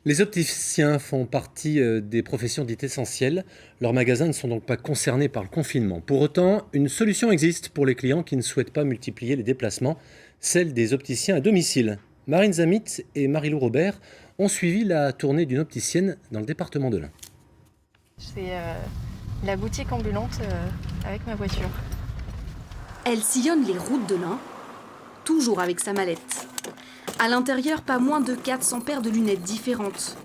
Les opticiens font partie des professions dites essentielles. Leurs magasins ne sont donc pas concernés par le confinement. Pour autant, une solution existe pour les clients qui ne souhaitent pas multiplier les déplacements, celle des opticiens à domicile. Marine Zamit et Marie-Lou Robert ont suivi la tournée d'une opticienne dans le département de l'Ain. C'est la boutique ambulante avec ma voiture. Elle sillonne les routes de l'Ain, toujours avec sa mallette. À l'intérieur, pas moins de 400 paires de lunettes différentes.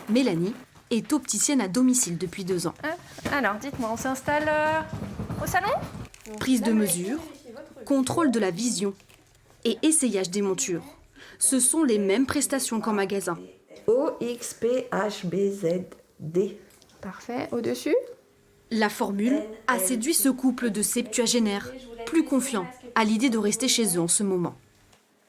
Mélanie est opticienne à domicile depuis 2 ans. Alors, dites-moi, on s'installe au salon ? Prise de mesure, contrôle de la vision et essayage des montures. Ce sont les mêmes prestations qu'en magasin. OXPHBZD. Parfait. Au-dessus ? La formule a séduit ce couple de septuagénaires, plus confiants à l'idée de rester chez eux en ce moment.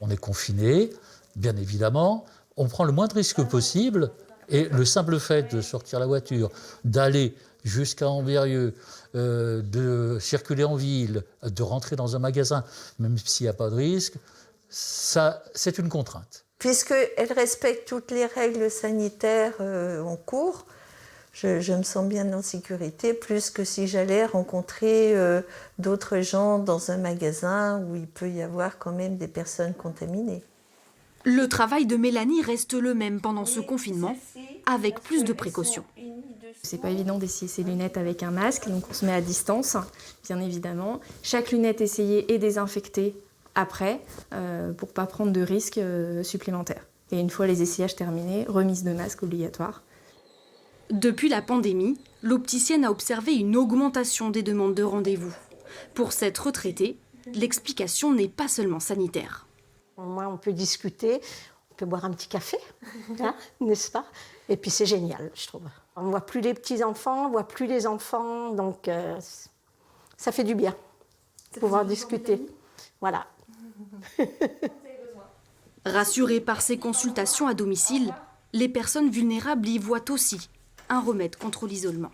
On est confiné, bien évidemment, on prend le moins de risques possible et le simple fait de sortir la voiture, d'aller jusqu'à Ambérieu, de circuler en ville, de rentrer dans un magasin, même s'il n'y a pas de risque, ça, c'est une contrainte. Puisqu'elle respecte toutes les règles sanitaires en cours, je me sens bien en sécurité, plus que si j'allais rencontrer d'autres gens dans un magasin où il peut y avoir quand même des personnes contaminées. Le travail de Mélanie reste le même pendant ce confinement, avec plus de précautions. C'est pas évident d'essayer ses lunettes avec un masque, donc on se met à distance, bien évidemment. Chaque lunette essayée est désinfectée après, pour pas prendre de risques supplémentaires. Et une fois les essayages terminés, remise de masque obligatoire. Depuis la pandémie, l'opticienne a observé une augmentation des demandes de rendez-vous. Pour cette retraitée, l'explication n'est pas seulement sanitaire. Au moins, on peut discuter, on peut boire un petit café, hein, n'est-ce pas? Et puis c'est génial, je trouve. On ne voit plus les petits-enfants, on ne voit plus les enfants, donc ça fait du bien de pouvoir discuter. Voilà. Rassurées par ces consultations à domicile, les personnes vulnérables y voient aussi un remède contre l'isolement.